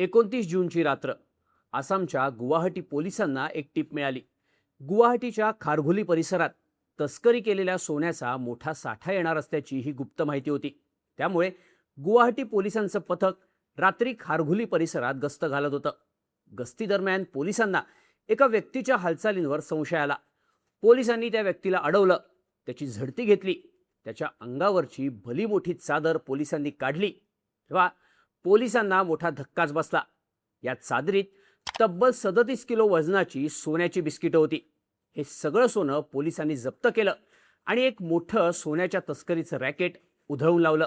29 जूनची रात्र. आसामच्या गुवाहाटी पोलिसांना एक टीप मिळाली. गुवाहाटीच्या खारघुली परिसरात तस्करी केलेल्या सोन्याचा मोठा साठा येणार असल्याची ही गुप्त माहिती होती. त्यामुळे गुवाहाटी पोलिसांचं पथक रात्री खारघुली परिसरात गस्त घालत होतं. गस्ती दरम्यान पोलिसांना एका व्यक्तीच्या हालचालींवर संशय आला. पोलिसांनी त्या व्यक्तीला अडवलं, त्याची झडती घेतली. त्याच्या अंगावरची भली मोठी चादर पोलिसांनी काढली तेव्हा पोलिसांना मोठा धक्काच बसला. या चादरीत तब्बल 37 किलो वजनाची सोन्याची बिस्किटं होती. हे सगळं सोनं पोलिसांनी जप्त केलं आणि एक मोठं सोन्याच्या तस्करीचं रॅकेट उधळून लावलं.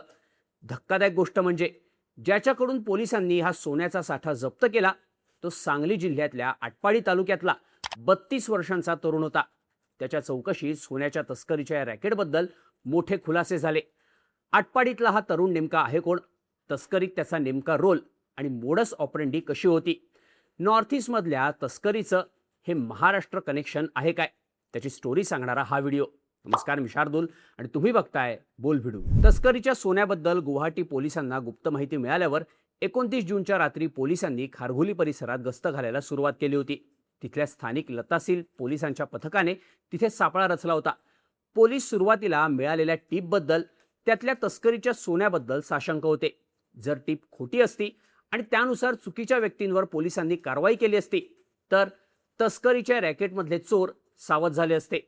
धक्कादायक गोष्ट म्हणजे ज्याच्याकडून पोलिसांनी हा सोन्याचा साठा जप्त केला तो सांगली जिल्ह्यातल्या आटपाडी तालुक्यातला 32 वर्षांचा तरुण होता. त्याच्या चौकशीत सोन्याच्या तस्करीच्या या रॅकेटबद्दल मोठे खुलासे झाले. आटपाडीतला हा तरुण नेमका आहे कोण, तस्करीत त्याचा नेमका रोल आणि मोडस ऑपरेंडी कशी होती, नॉर्थ ईस्ट मधल्या तस्करीचं हे महाराष्ट्र कनेक्शन आहे काय, त्याची स्टोरी सांगणारा हा व्हिडिओ. नमस्कार, मी शार्दूल आणि तुम्ही बघताय बोल व्हिडिओ. तस्करीच्या सोन्याबद्दल गुवाहाटी पोलिसांना गुप्त माहिती मिळाल्यावर 29 जूनच्या रात्री पोलिसांनी खारघुली परिसरात गस्त घालायला सुरुवात केली होती. तिथल्या स्थानिक लतासील पोलिसांच्या पथकाने तिथे सापळा रचला होता. पोलीस सुरुवातीला मिळालेल्या टीपबद्दल, त्यातल्या तस्करीच्या सोन्याबद्दल साशंक होते. जर टीप खोटी असती आणि त्यानुसार चुकीच्या व्यक्तींवर पोलिसांनी कारवाई केली असती तर तस्करीच्या रॅकेटमधले चोर सावध झाले असते.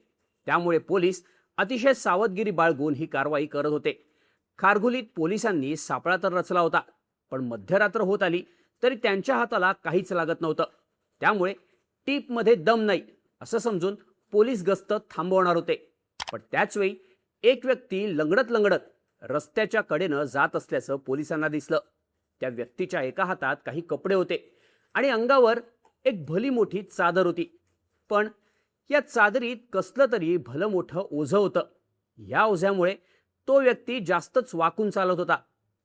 त्यामुळे पोलीस अतिशय सावधगिरी बाळगून ही कारवाई करत होते. खारघुलीत पोलिसांनी सापळा तर रचला होता, पण मध्यरात्र होत आली तरी त्यांच्या हाताला काहीच लागत नव्हतं. त्यामुळे टीपमध्ये दम नाही असं समजून पोलीस गस्त थांबवणार होते. पण त्याचवेळी एक व्यक्ती लंगडत लंगडत रस्त्याच्या कडेनं जात असल्याचं पोलिसांना दिसलं. त्या व्यक्तीच्या एका हातात काही कपडे होते आणि अंगावर एक भली मोठी चादर होती. पण या चादरीत कसलं तरी भलं मोठं ओझं होतं. या ओझ्यामुळे तो व्यक्ती जास्तच वाकून चालत होता.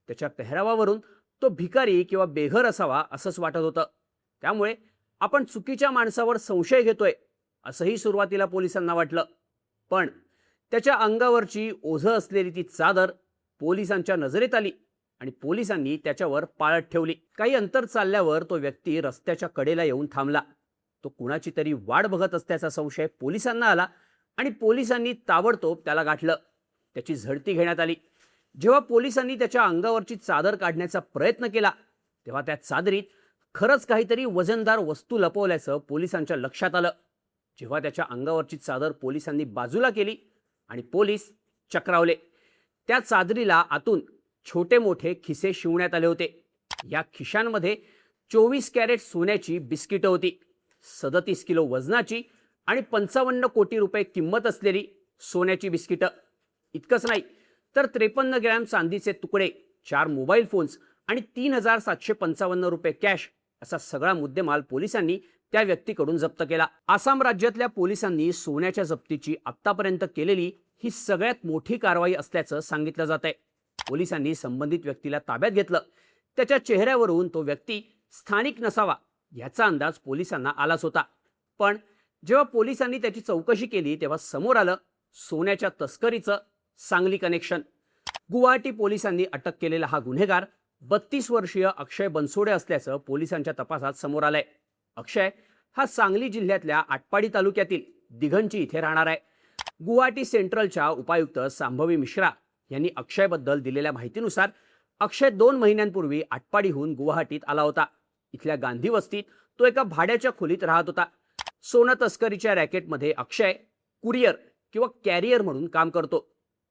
त्याच्या पेहरावावरून तो भिकारी किंवा बेघर असावा असंच वाटत होतं. त्यामुळे आपण चुकीच्या माणसावर संशय घेतोय असंही सुरुवातीला पोलिसांना वाटलं. पण त्याच्या अंगावरची ओझं असलेली ती चादर पोलिसांच्या नजरेत आली आणि पोलिसांनी त्याच्यावर पाळत ठेवली. काही अंतर चालल्यावर तो व्यक्ती रस्त्याच्या कडेला येऊन थांबला. तो कुणाची तरी वाट बघत असल्याचा संशय पोलिसांना आला आणि पोलिसांनी ताबडतोब त्याला गाठलं. त्याची झडती घेण्यात आली. जेव्हा पोलिसांनी त्याच्या अंगावरची चादर काढण्याचा प्रयत्न केला तेव्हा त्या चादरीत खरंच काहीतरी वजनदार वस्तू लपवल्याचं पोलिसांच्या लक्षात आलं. जेव्हा त्याच्या अंगावरची चादर पोलिसांनी बाजूला केली आणि पोलीस चक्रावले, त्या चादरीला आतून छोटे मोठे खिसे शिवण्यात आले होते. या खिशांमध्ये 24 कॅरेट सोन्याची बिस्किटं होती. 37 किलो वजनाची आणि 55 कोटी रुपये किंमत असलेली सोन्याची बिस्किटं. इतकंच नाही तर 53 ग्रॅम चांदीचे तुकडे, 4 मोबाईल फोन्स आणि 3755 रुपये कॅश असा सगळा मुद्देमाल पोलिसांनी त्या व्यक्तीकडून जप्त केला. आसाम राज्यातल्या पोलिसांनी सोन्याच्या जप्तीची आतापर्यंत केलेली ही सगळ्यात मोठी कारवाई असल्याचं सांगितलं जात आहे. पोलिसांनी संबंधित व्यक्तीला ताब्यात घेतलं. त्याच्या चेहऱ्यावरून तो व्यक्ती स्थानिक नसावा याचा अंदाज पोलिसांना आलाच होता. पण जेव्हा पोलिसांनी त्याची चौकशी केली तेव्हा समोर आलं सोन्याच्या तस्करीचं सांगली कनेक्शन. गुवाहाटी पोलिसांनी अटक केलेला हा गुन्हेगार 32 वर्षीय अक्षय बनसोडे असल्याचं पोलिसांच्या तपासात समोर आलंय. अक्षय हा सांगली जिल्ह्यातल्या आटपाडी तालुक्यातील दिघंची इथे राहणार आहे. गुवाहाटी सेंट्रलच्या उपायुक्त सांभवी मिश्रा यांनी अक्षयबद्दल दिलेल्या माहितीनुसार अक्षय 2 महिन्यांपूर्वी आटपाडीहून गुवाहाटीत आला होता. इथल्या गांधी वस्तीत तो एका भाड्याच्या खोलीत राहत होता. सोनं तस्करीच्या रॅकेटमध्ये अक्षय कुरिअर किंवा कॅरियर म्हणून काम करतो.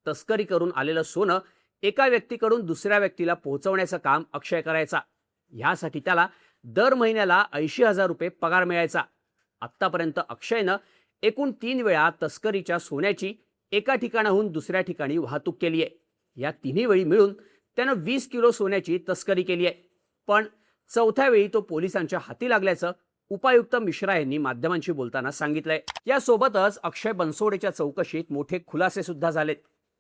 तस्करी करून आलेलं सोनं एका व्यक्तीकडून दुसऱ्या व्यक्तीला पोहोचवण्याचं काम अक्षय करायचा. यासाठी त्याला दर महिन्याला 80,000 रुपये पगार मिळायचा. आत्तापर्यंत अक्षयनं एकूण 3 वेळा तस्करीच्या सोन्याची एका ठिकाणाहून दुसऱ्या ठिकाणी वाहतूक केली आहे. या तिन्ही वेळी मिळून त्यानं 20 किलो सोन्याची तस्करी केली आहे. पण चौथ्या वेळी तो पोलिसांच्या हाती लागल्याचं उपायुक्त मिश्रा यांनी माध्यमांशी बोलताना सांगितलंय. यासोबतच अक्षय बनसोडेच्या चौकशीत मोठे खुलासे सुद्धा झालेत.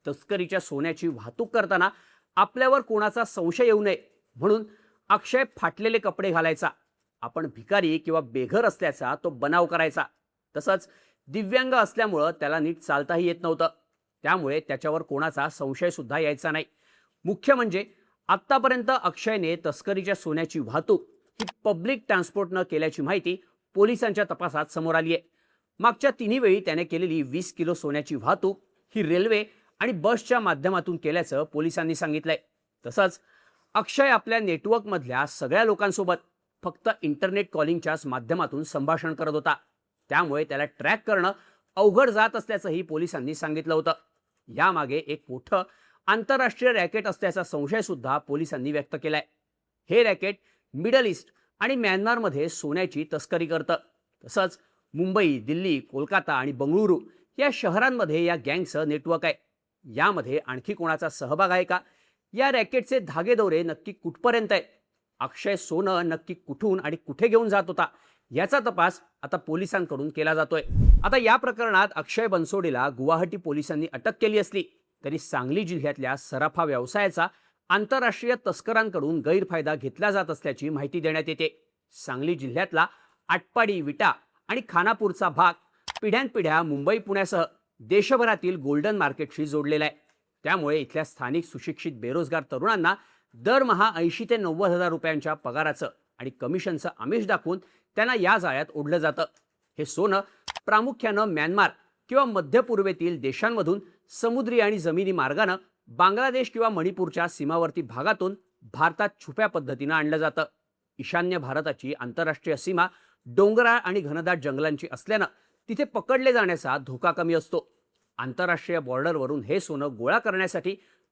तस्करीच्या सोन्याची वाहतूक करताना आपल्यावर कोणाचा संशय येऊ नये म्हणून अक्षय फाटलेले कपडे घालायचा. आपण भिकारी किंवा बेघर असल्याचा तो बनाव करायचा. तसंच दिव्यांग असल्यामुळं त्याला नीट चालताही येत नव्हतं. त्यामुळे त्याच्यावर कोणाचा संशय सुद्धा यायचा नाही. मुख्य म्हणजे आत्तापर्यंत अक्षयने तस्करीच्या सोन्याची वाहतूक ही पब्लिक ट्रान्सपोर्ट न केल्याची माहिती पोलिसांच्या तपासात समोर आली आहे. मागच्या तिन्ही वेळी त्याने केलेली 20 किलो सोन्याची वाहतूक ही रेल्वे आणि बसच्या माध्यमातून केल्याचं पोलिसांनी सांगितलंय. तसंच अक्षय आपल्या नेटवर्कमधल्या सगळ्या लोकांसोबत फक्त इंटरनेट कॉलिंगच्याच माध्यमातून संभाषण करत होता. त्यामुळे त्याला ट्रॅक करणं अवघड जात असल्याचंही पोलिसांनी सांगितलं होतं. यामागे एक मोठं आंतरराष्ट्रीय रॅकेट असल्याचा संशय सुद्धा पोलिसांनी व्यक्त केलाय. हे रॅकेट मिडल ईस्ट आणि म्यानमारमध्ये सोन्याची तस्करी करतं. तसंच मुंबई, दिल्ली, कोलकाता आणि बंगळुरू या शहरांमध्ये या गँगचं नेटवर्क आहे. यामध्ये आणखी कोणाचा सहभाग आहे का? या रॅकेटचे धागेदोरे नक्की कुठपर्यंत आहेत? अक्षय सोनं नक्की कुठून आणि कुठे घेऊन जात होता याचा तपास आता पोलिसांकडून केला जातोय. आता या प्रकरणात अक्षय बनसोडेला गुवाहाटी पोलिसांनी अटक केली असली तरी सांगली जिल्ह्यातल्या सराफा व्यवसायाचा आंतरराष्ट्रीय तस्करांकडून गैरफायदा घेतला जात असल्याची माहिती देण्यात येते. सांगली जिल्ह्यातला आटपाडी, विटा आणि खानापूरचा भाग पिढ्यानपिढ्या मुंबई, पुण्यासह देशभरातील गोल्डन मार्केटशी जोडलेला आहे. त्यामुळे इथल्या स्थानिक सुशिक्षित बेरोजगार तरुणांना दरमहा 80 ते 90 हजार रुपयांच्या पगाराचं आणि कमिशनचं आमिष दाखवून त्यांना या जाळ्यात ओढलं जातं. हे सोनं प्रामुख्यानं म्यानमार किंवा मध्य पूर्वेतील देशांमधून समुद्री आणि जमिनी मार्गानं बांगलादेश किंवा मणिपूरच्या सीमावर्ती भागातून भारतात छुप्या पद्धतीनं आणलं जातं. ईशान्य भारताची आंतरराष्ट्रीय सीमा डोंगराळ आणि घनदाट जंगलांची असल्यानं तिथे पकडले जाण्याचा धोका कमी असतो. आंतरराष्ट्रीय बॉर्डरवरून हे सोनं गोळा करण्यासाठी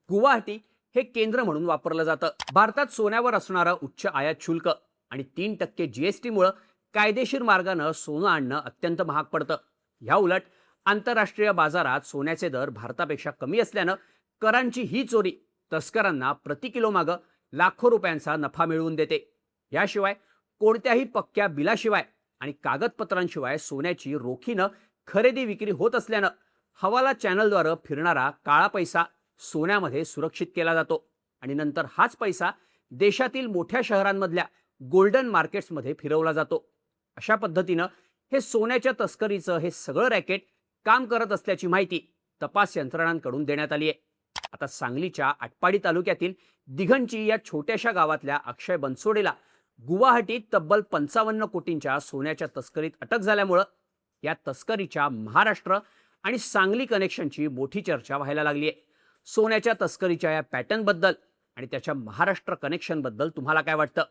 गुवाहाटी हे केंद्र म्हणून वापरलं जातं. भारतात सोन्यावर असणारं उच्च आयात शुल्क आणि 3% GST कायदेशीर मार्गानं सोनं आणणं अत्यंत महाग पडतं. ह्या उलट आंतरराष्ट्रीय बाजारात सोन्याचे दर भारतापेक्षा कमी असल्यानं करांची ही चोरी तस्करांना प्रति किलो मागं लाखो रुपयांचा नफा मिळवून देते. याशिवाय कोणत्याही पक्क्या बिलाशिवाय आणि कागदपत्रांशिवाय सोन्याची रोखीनं खरेदी विक्री होत असल्यानं हवाला चॅनलद्वारे फिरणारा काळा पैसा सोन्यामध्ये सुरक्षित केला जातो आणि नंतर हाच पैसा देशातील मोठ्या शहरांमधल्या गोल्डन मार्केट्समध्ये फिरवला जातो. अशा पद्धतीनं हे सोन्याच्या तस्करीचं हे सगळं रॅकेट काम करत असल्याची माहिती तपास यंत्रणांकडून देण्यात आली आहे. आता सांगलीच्या आटपाडी तालुक्यातील दिघंची या छोट्याशा गावातल्या अक्षय बनसोडेला गुवाहाटीत तब्बल 55 कोटींच्या सोन्याच्या तस्करीत अटक झाल्यामुळं या तस्करीच्या महाराष्ट्र आणि सांगली कनेक्शनची मोठी चर्चा व्हायला लागली आहे. सोन्याच्या तस्करीच्या या पॅटर्नबद्दल आणि त्याच्या महाराष्ट्र कनेक्शनबद्दल तुम्हाला काय वाटतं?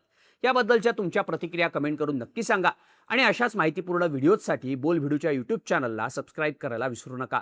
याबद्दलच्या तुमच्या प्रतिक्रिया कमेंट करून नक्की सांगा आणि अशाच माहितीपूर्ण व्हिडिओजसाठी बोल व्हिडिओच्या YouTube चॅनलला सबस्क्राईब करायला विसरू नका.